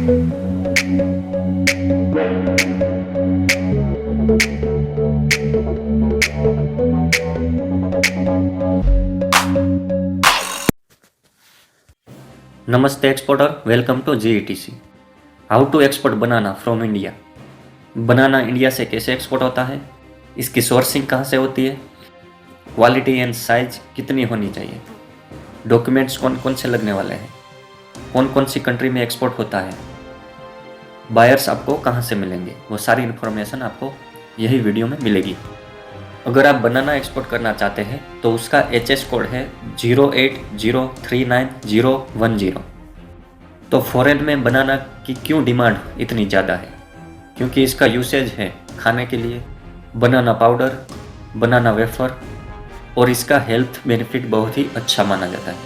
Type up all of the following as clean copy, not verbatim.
नमस्ते exporter, welcome to GETC। How to export banana from India. Banana India से कैसे export होता है, इसकी सोर्सिंग कहाँ से होती है, क्वालिटी एंड साइज कितनी होनी चाहिए, डॉक्यूमेंट्स कौन कौन से लगने वाले हैं, कौन कौन सी कंट्री में एक्सपोर्ट होता है, बायर्स आपको कहाँ से मिलेंगे, वो सारी इन्फॉर्मेशन आपको यही वीडियो में मिलेगी। अगर आप बनाना एक्सपोर्ट करना चाहते हैं तो उसका HS कोड है 08039010। तो फॉरेन में बनाना की क्यों डिमांड इतनी ज़्यादा है? क्योंकि इसका यूसेज है खाने के लिए, बनाना पाउडर, बनाना वेफर, और इसका हेल्थ बेनिफिट बहुत ही अच्छा माना जाता है।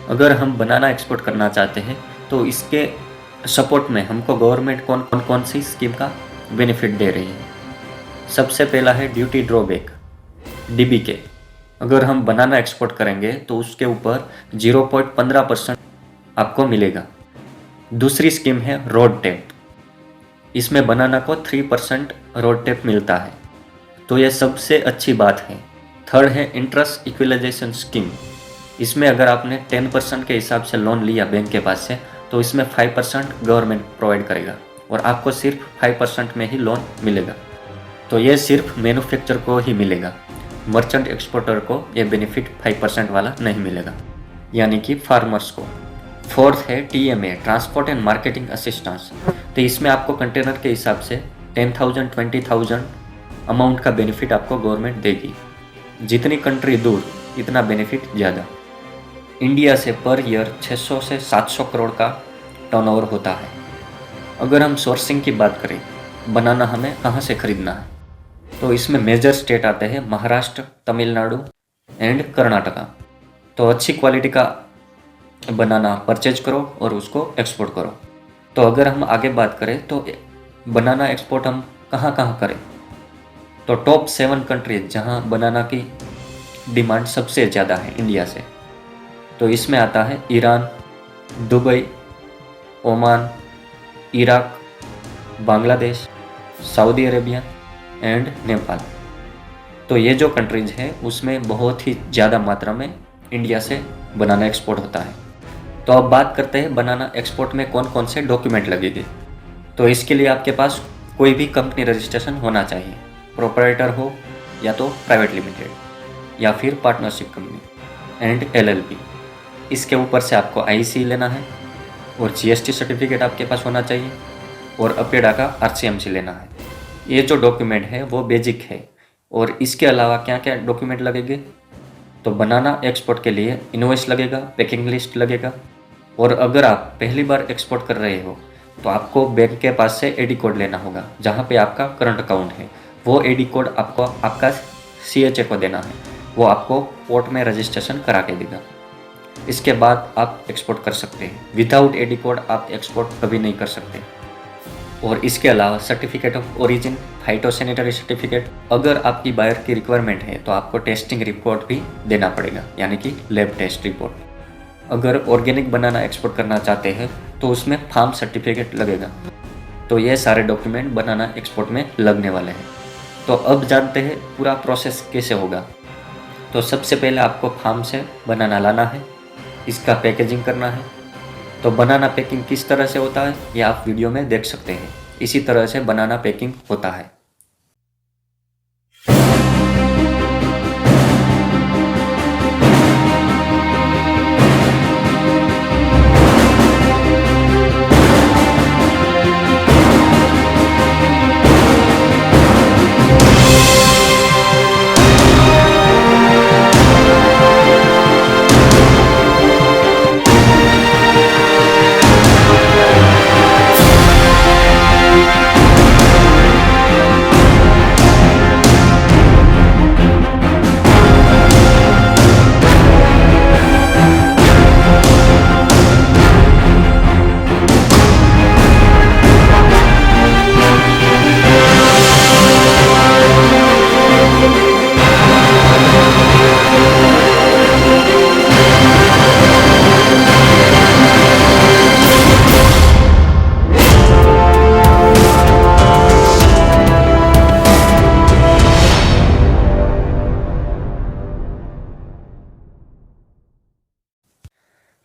अगर हम बनाना एक्सपोर्ट करना चाहते हैं तो इसके सपोर्ट में हमको गवर्नमेंट कौन सी स्कीम का बेनिफिट दे रही है। सबसे पहला है ड्यूटी ड्रॉबैक, DBK। अगर हम बनाना एक्सपोर्ट करेंगे तो उसके ऊपर 0.15% आपको मिलेगा। दूसरी स्कीम है रोड टैप, इसमें बनाना को 3% रोड टैप मिलता है, तो यह सबसे अच्छी बात है। थर्ड है इंटरेस्ट इक्विलाइजेशन स्कीम, इसमें अगर आपने 10% के हिसाब से लोन लिया बैंक के पास से तो इसमें 5% गवर्नमेंट प्रोवाइड करेगा और आपको सिर्फ 5% में ही लोन मिलेगा। तो ये सिर्फ मैन्युफैक्चर को ही मिलेगा, मर्चेंट एक्सपोर्टर को ये बेनिफिट 5% वाला नहीं मिलेगा, यानी कि फार्मर्स को। फोर्थ है TMA, transport and marketing assistance. तो इसमें आपको कंटेनर के हिसाब से 10,000 20,000 अमाउंट का बेनिफिट आपको गवर्नमेंट देगी। जितनी कंट्री दूर इतना बेनिफिट ज़्यादा। इंडिया से पर ईयर 600 से 700 करोड़ का टर्नओवर होता है। अगर हम सोर्सिंग की बात करें, बनाना हमें कहाँ से खरीदना है, तो इसमें मेजर स्टेट आते हैं महाराष्ट्र, तमिलनाडु एंड कर्नाटका। तो अच्छी क्वालिटी का बनाना परचेज करो और उसको एक्सपोर्ट करो। तो अगर हम आगे बात करें तो बनाना एक्सपोर्ट हम कहाँ कहाँ करें, तो टॉप 7 कंट्रीज जहाँ बनाना की डिमांड सबसे ज़्यादा है इंडिया से, तो इसमें आता है Iran, Dubai, Oman, Iraq, Bangladesh, Saudi Arabia and Nepal. तो ये जो कंट्रीज हैं उसमें बहुत ही ज़्यादा मात्रा में इंडिया से बनाना एक्सपोर्ट होता है। तो अब बात करते हैं बनाना एक्सपोर्ट में कौन कौन से डॉक्यूमेंट लगेंगे। तो इसके लिए आपके पास कोई भी कंपनी रजिस्ट्रेशन होना चाहिए, प्रोप्राइटर हो या तो प्राइवेट लिमिटेड या फिर पार्टनरशिप कंपनी एंड LLP। इसके ऊपर से आपको IC लेना है और GST सर्टिफिकेट आपके पास होना चाहिए और अपेडा का RCMC लेना है। ये जो डॉक्यूमेंट है वो बेसिक है। और इसके अलावा क्या क्या डॉक्यूमेंट लगेंगे, तो बनाना एक्सपोर्ट के लिए इनवॉइस लगेगा, पैकिंग लिस्ट लगेगा, और अगर आप पहली बार एक्सपोर्ट कर रहे हो तो आपको बैंक के पास से AD कोड लेना होगा, जहाँ पे आपका करंट अकाउंट है। वो AD कोड आपको आपका CHA को देना है, वो आपको पोर्ट में रजिस्ट्रेशन करा के देगा। इसके बाद आप एक्सपोर्ट कर सकते हैं। विदाउट AD कोड आप एक्सपोर्ट कभी नहीं कर सकते। और इसके अलावा certificate of origin, phytosanitary certificate, अगर आपकी बायर की रिक्वायरमेंट है तो आपको टेस्टिंग रिपोर्ट भी देना पड़ेगा, यानी कि लैब टेस्ट रिपोर्ट। अगर ऑर्गेनिक बनाना एक्सपोर्ट करना चाहते हैं तो उसमें फार्म सर्टिफिकेट लगेगा। तो ये सारे डॉक्यूमेंट बनाना एक्सपोर्ट में लगने वाले हैं। तो अब जानते हैं पूरा प्रोसेस कैसे होगा। तो सबसे पहले आपको फार्म से बनाना लाना है, इसका पैकेजिंग करना है। तो बनाना पैकिंग किस तरह से होता है ये आप वीडियो में देख सकते हैं। इसी तरह से बनाना पैकिंग होता है।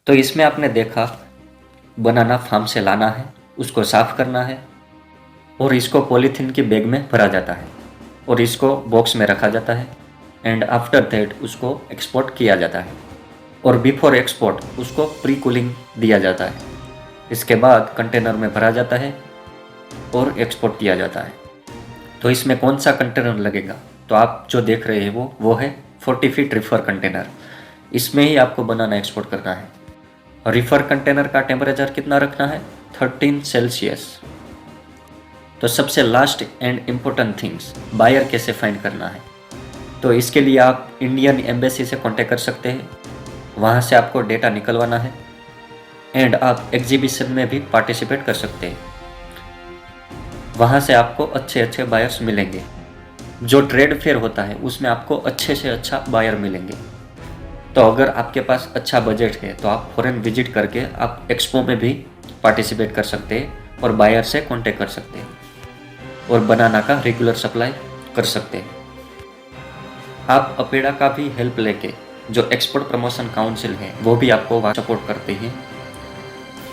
तो इसमें आपने देखा बनाना फार्म से लाना है, उसको साफ करना है और इसको पॉलीथीन की बैग में भरा जाता है और इसको बॉक्स में रखा जाता है एंड आफ्टर दैट उसको एक्सपोर्ट किया जाता है और बिफोर एक्सपोर्ट उसको प्री कूलिंग दिया जाता है। इसके बाद कंटेनर में भरा जाता है और एक्सपोर्ट किया जाता है। तो इसमें कौन सा कंटेनर लगेगा, तो आप जो देख रहे हैं वो है 40 फीट रिफर कंटेनर। इसमें ही आपको बनाना एक्सपोर्ट करना है। रिफर कंटेनर का टेम्परेचर कितना रखना है, 13 सेल्सियस। तो सबसे last and important things, buyer कैसे फाइंड करना है। तो इसके लिए आप इंडियन एम्बेसी से कांटेक्ट कर सकते हैं, वहाँ से आपको डेटा निकलवाना है एंड आप एग्जीबिशन में भी पार्टिसिपेट कर सकते हैं। वहाँ से आपको अच्छे अच्छे बायर्स मिलेंगे। जो ट्रेड फेयर होता है उसमें आपको अच्छे से अच्छा बायर मिलेंगे। तो अगर आपके पास अच्छा बजट है तो आप फॉरेन विजिट करके आप एक्सपो में भी पार्टिसिपेट कर सकते हैं और बायर से कांटेक्ट कर सकते हैं और बनाना का रेगुलर सप्लाई कर सकते हैं। आप अपेडा का भी हेल्प लेके, जो एक्सपोर्ट प्रमोशन काउंसिल है वो भी आपको सपोर्ट करते हैं।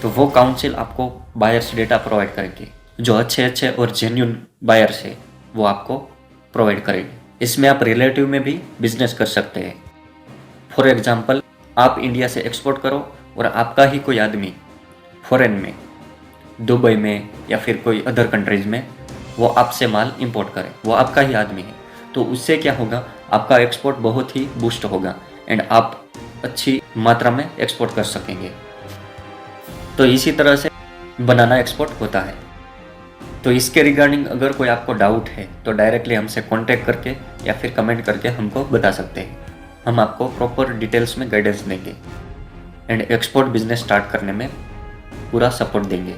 तो वो काउंसिल आपको बायर्स डेटा प्रोवाइड करेंगे, जो अच्छे और जेन्युइन बायर्स है वो आपको प्रोवाइड करेंगे। इसमें आप रिलेटिव में भी बिजनेस कर सकते हैं। फॉर एग्जांपल, आप इंडिया से एक्सपोर्ट करो और आपका ही कोई आदमी फॉरेन में, दुबई में या फिर कोई अदर कंट्रीज में वो आपसे माल इंपोर्ट करे, वो आपका ही आदमी है, तो उससे क्या होगा, आपका एक्सपोर्ट बहुत ही बूस्ट होगा एंड आप अच्छी मात्रा में एक्सपोर्ट कर सकेंगे। तो इसी तरह से बनाना एक्सपोर्ट होता है। तो इसके रिगार्डिंग अगर कोई आपको डाउट है तो डायरेक्टली हमसे कांटेक्ट करके या फिर कमेंट करके हमको बता सकते हैं। हम आपको प्रॉपर डिटेल्स में गाइडेंस देंगे एंड एक्सपोर्ट बिजनेस स्टार्ट करने में पूरा सपोर्ट देंगे।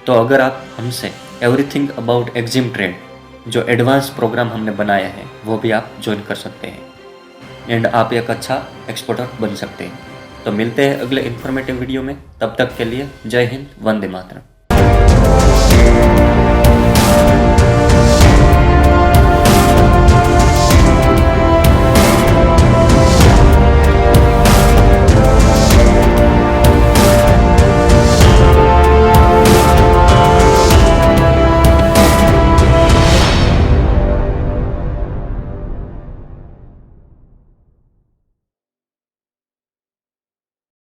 तो अगर आप हमसे एवरीथिंग अबाउट एक्जिम ट्रेड, जो एडवांस प्रोग्राम हमने बनाया है, वो भी आप ज्वाइन कर सकते हैं एंड आप एक अच्छा एक्सपोर्टर बन सकते हैं। तो मिलते हैं अगले इन्फॉर्मेटिव वीडियो में, तब तक के लिए जय हिंद, वंदे मातरम।